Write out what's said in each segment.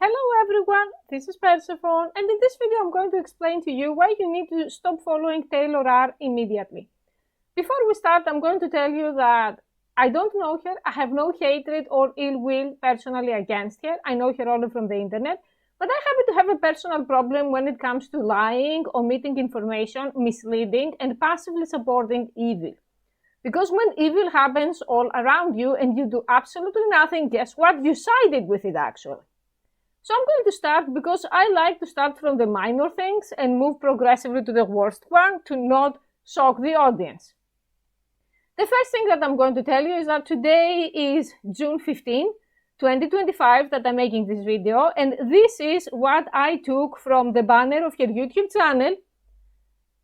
Hello everyone, this is Persephone, and in this video I'm going to explain to you why you need to stop following Taylor R immediately. Before we start, I'm going to tell you that I don't know her, I have no hatred or ill will personally against her. I know her only from the internet, but I happen to have a personal problem when it comes to lying, omitting information, misleading, and passively supporting evil. Because when evil happens all around you and you do absolutely nothing, guess what? You sided with it actually. So I'm going to start because I like to start from the minor things and move progressively to the worst one to not shock the audience. The first thing that I'm going to tell you is that today is June 15, 2025 that I'm making this video, and this is what I took from the banner of her YouTube channel,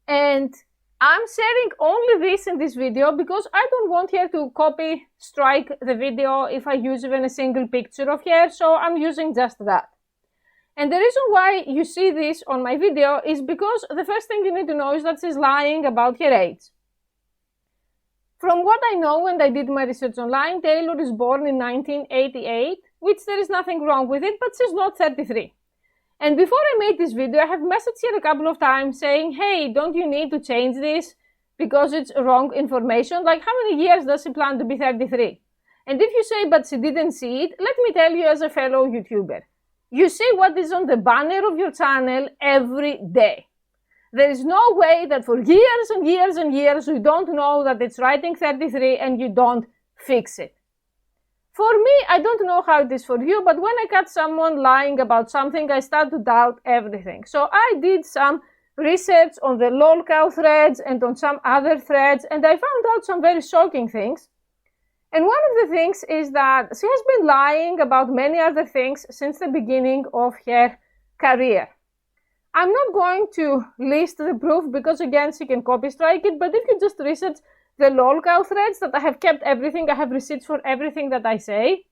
and I'm sharing only this in this video because I don't want her to copy strike the video if I use even a single picture of her, so I'm using just that. And the reason why you see this on my video is because the first thing you need to know is that she's lying about her age. From what I know when I did my research online, Taylor is born in 1988, which there is nothing wrong with it, but she's not 33. And before I made this video, I have messaged her a couple of times saying, hey, don't you need to change this because it's wrong information? Like, how many years does she plan to be 33? And if you say, but she didn't see it, let me tell you as a fellow YouTuber, you see what is on the banner of your channel every day. There is no way that for years and years and years you don't know that it's writing 33 and you don't fix it. For me, I don't know how it is for you, but when I catch someone lying about something, I start to doubt everything. So I did some research on the lolcow threads and on some other threads, and I found out some very shocking things. And one of the things is that she has been lying about many other things since the beginning of her career. I'm not going to list the proof because, again, she can copy strike it, but if you just research the lolcow threads that I have kept everything, I have receipts for everything that I say.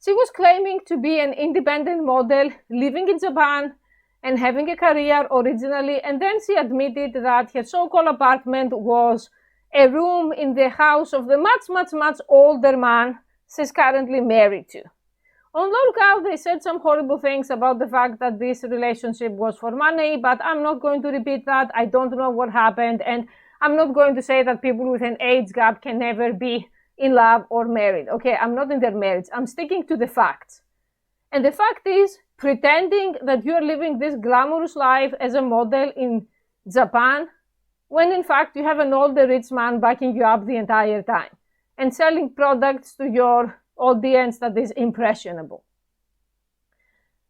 She was claiming to be an independent model, living in Japan and having a career originally, and then she admitted that her so-called apartment was a room in the house of the much older man she's currently married to. On lolcow, they said some horrible things about the fact that this relationship was for money, but I'm not going to repeat that. I don't know what happened, and I'm not going to say that people with an age gap can never be in love or married. Okay, I'm not in their marriage. I'm sticking to the facts. And the fact is, pretending that you're living this glamorous life as a model in Japan, when in fact you have an older rich man backing you up the entire time and selling products to your audience that is impressionable.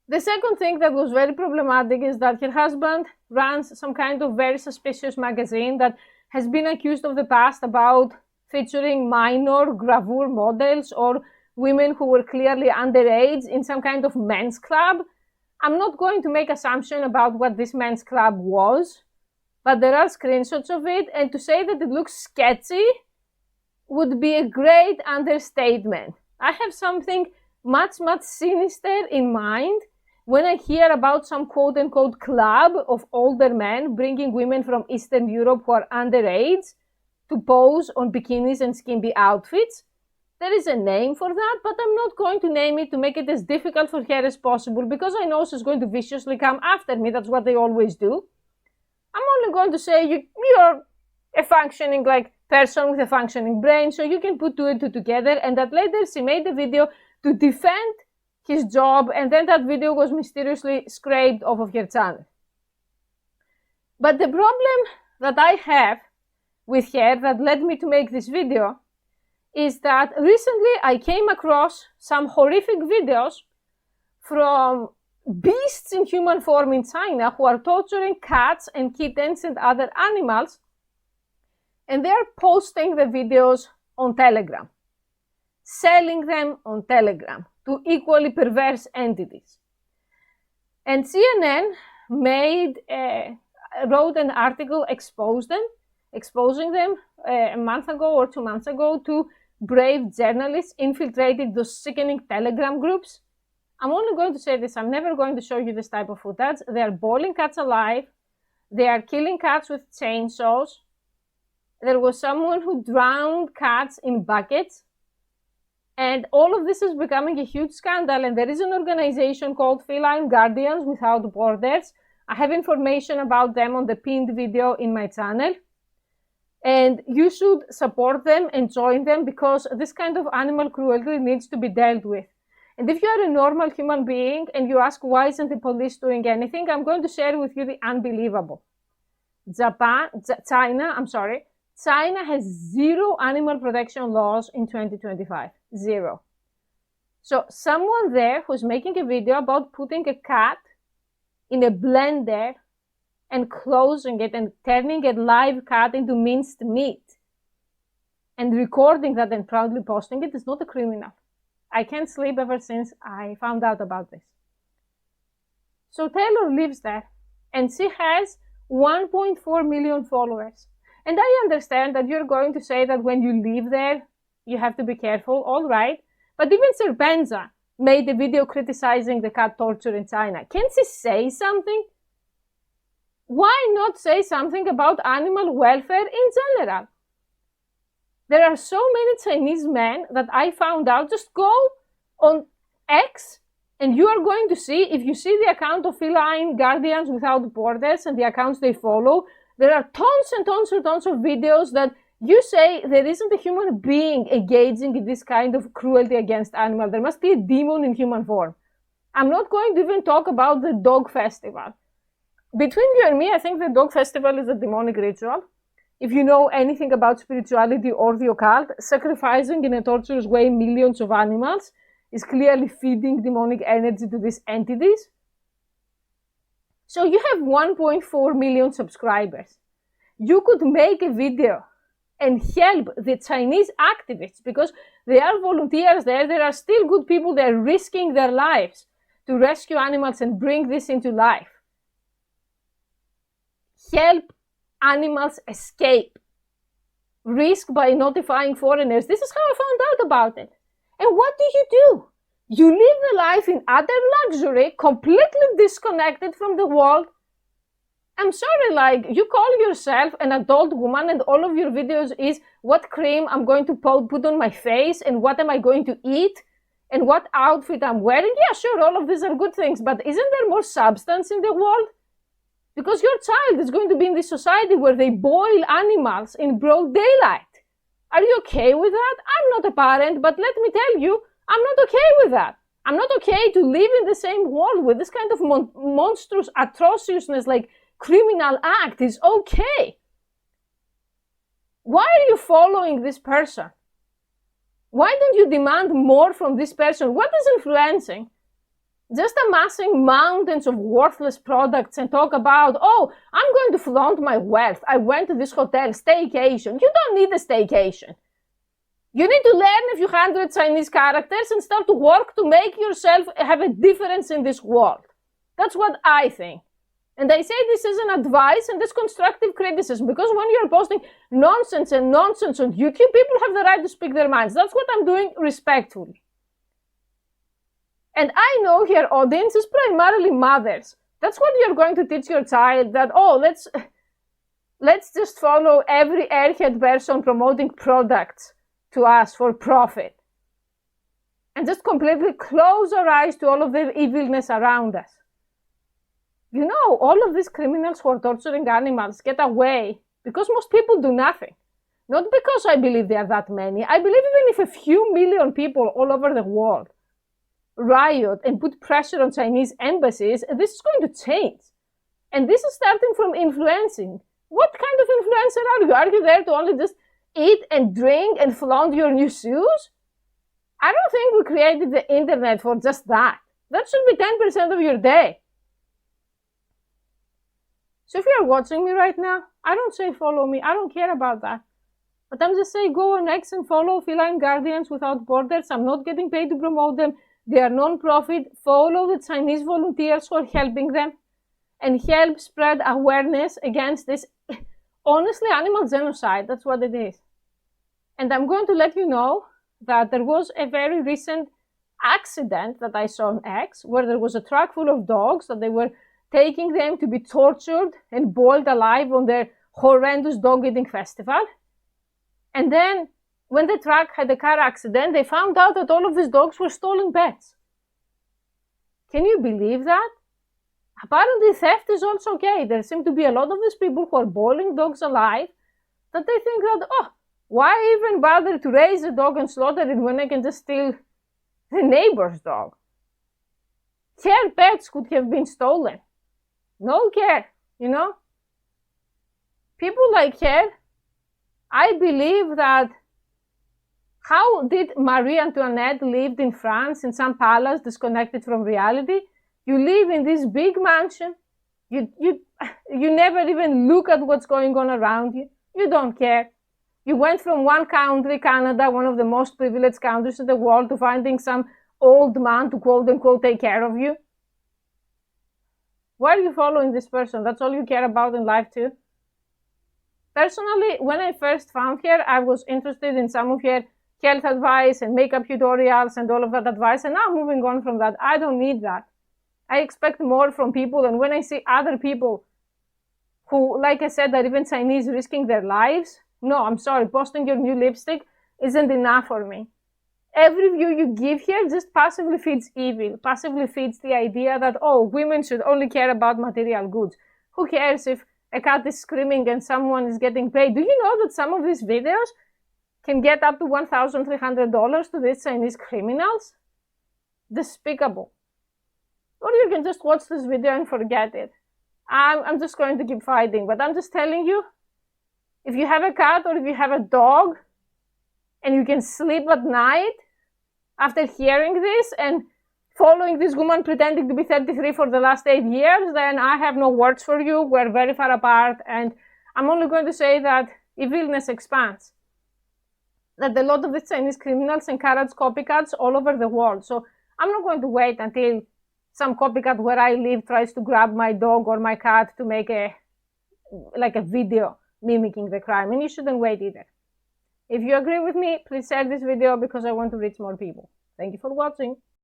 The second thing that was very problematic is that her husband runs some kind of very suspicious magazine that has been accused of the past about featuring minor gravure models or women who were clearly underage in some kind of men's club. I'm not going to make assumption about what this men's club was, but there are screenshots of it, and to say that it looks sketchy would be a great understatement. I have something much sinister in mind when I hear about some quote-unquote club of older men bringing women from Eastern Europe who are underage to pose on bikinis and skimpy outfits. There is a name for that, but I'm not going to name it to make it as difficult for her as possible because I know she's going to viciously come after me. That's what they always do. I'm only going to say you're a functioning person with a functioning brain, so you can put two and two together, and that later she made a video to defend his job, and then that video was mysteriously scraped off of her channel. But the problem that I have with her that led me to make this video is that recently I came across some horrific videos from beasts in human form in China who are torturing cats and kittens and other animals, and they are posting the videos on Telegram, selling them on Telegram to equally perverse entities. And CNN wrote an article exposing them a month ago or 2 months ago to brave journalists infiltrated those sickening Telegram groups. I'm only going to say this, I'm never going to show you this type of footage. They are boiling cats alive. They are killing cats with chainsaws. There was someone who drowned cats in buckets. And all of this is becoming a huge scandal, and there is an organization called Feline Guardians Without Borders. I have information about them on the pinned video in my channel. And you should support them and join them, because this kind of animal cruelty needs to be dealt with. And if you are a normal human being and you ask why isn't the police doing anything, I'm going to share with you the unbelievable. China has zero animal protection laws in 2025. Zero. So someone there who's making a video about putting a cat in a blender and closing it and turning a live cat into minced meat and recording that and proudly posting it is not a criminal. I can't sleep ever since I found out about this. So Taylor lives there, and she has 1.4 million followers. And I understand that you're going to say that when you live there, you have to be careful, all right. But even Serpenza made a video criticizing the cat torture in China. Can't she say something? Why not say something about animal welfare in general? There are so many Chinese men that I found out. Just go on X and you are going to see, if you see the account of Feline Guardians Without Borders and the accounts they follow, there are tons and tons and tons of videos that you say there isn't a human being engaging in this kind of cruelty against animals. There must be a demon in human form. I'm not going to even talk about the dog festival. Between you and me, I think the dog festival is a demonic ritual. If you know anything about spirituality or the occult, sacrificing in a torturous way millions of animals is clearly feeding demonic energy to these entities. So you have 1.4 million subscribers. You could make a video and help the Chinese activists, because they are volunteers there. There are still good people there risking their lives to rescue animals and bring this into life. Help animals escape. Risk by notifying foreigners. This is how I found out about it. And what do? You live the life in utter luxury, completely disconnected from the world. I'm sorry, like, you call yourself an adult woman and all of your videos is what cream I'm going to put on my face and what am I going to eat and what outfit I'm wearing. Yeah, sure, all of these are good things, but isn't there more substance in the world? Because your child is going to be in this society where they boil animals in broad daylight. Are you okay with that? I'm not a parent, but let me tell you, I'm not okay with that. I'm not okay to live in the same world with this kind of monstrous atrociousness, like criminal act is okay. Why are you following this person? Why don't you demand more from this person? What is influencing? Just amassing mountains of worthless products and talk about, oh, I'm going to flaunt my wealth. I went to this hotel, staycation. You don't need a staycation. You need to learn a few hundred Chinese characters and start to work to make yourself have a difference in this world. That's what I think. And I say this is an advice and this constructive criticism, because when you're posting nonsense and nonsense on YouTube, people have the right to speak their minds. That's what I'm doing respectfully. And I know your audience is primarily mothers. That's what you're going to teach your child, that, oh, let's just follow every airhead person promoting products to us for profit. And just completely close our eyes to all of the evilness around us. You know, all of these criminals who are torturing animals get away because most people do nothing. Not because I believe there are that many. I believe even if a few million people all over the world riot and put pressure on Chinese embassies, this is going to change. And this is starting from influencing. What kind of influencer are you? Are you there to only just eat and drink and flaunt your new shoes? I don't think we created the internet for just that. That should be 10% of your day. So if you're watching me right now, I don't say follow me. I don't care about that. But I'm just saying go on X and follow Feline Guardians Without Borders. I'm not getting paid to promote them. They are non-profit. Follow the Chinese volunteers who are helping them and help spread awareness against this, honestly, animal genocide. That's what it is. And I'm going to let you know that there was a very recent accident that I saw on X where there was a truck full of dogs that they were taking them to be tortured and boiled alive on their horrendous dog-eating festival. And then when the truck had a car accident, they found out that all of these dogs were stolen pets. Can you believe that? Apparently, theft is also okay. There seem to be a lot of these people who are boiling dogs alive that they think that, oh, why even bother to raise a dog and slaughter it when I can just steal the neighbor's dog? Her pets could have been stolen. No care, you know? People like her, I believe that how did Marie Antoinette lived in France in some palace disconnected from reality? You live in this big mansion. You never even look at what's going on around you. You don't care. You went from one country, Canada, one of the most privileged countries in the world, to finding some old man to quote unquote take care of you. Why are you following this person? That's all you care about in life too? Personally, when I first found her, I was interested in some of her health advice and makeup tutorials and all of that advice, and now moving on from that, I don't need that. I expect more from people, and when I see other people who, like I said, are even Chinese, risking their lives, no, I'm sorry, posting your new lipstick isn't enough for me. Every view you give here just passively feeds evil, passively feeds the idea that, oh, women should only care about material goods. Who cares if a cat is screaming and someone is getting paid? Do you know that some of these videos can get up to $1,300 to these Chinese criminals? Despicable. Or you can just watch this video and forget it. I'm just going to keep fighting, but I'm just telling you, if you have a cat or if you have a dog and you can sleep at night after hearing this and following this woman pretending to be 33 for the last 8 years, then I have no words for you. We're very far apart, and I'm only going to say that evilness expands. That a lot of the Chinese criminals encourage copycats all over the world. So I'm not going to wait until some copycat where I live tries to grab my dog or my cat to make a video mimicking the crime, and you shouldn't wait either. If you agree with me, please share this video because I want to reach more people. Thank you for watching.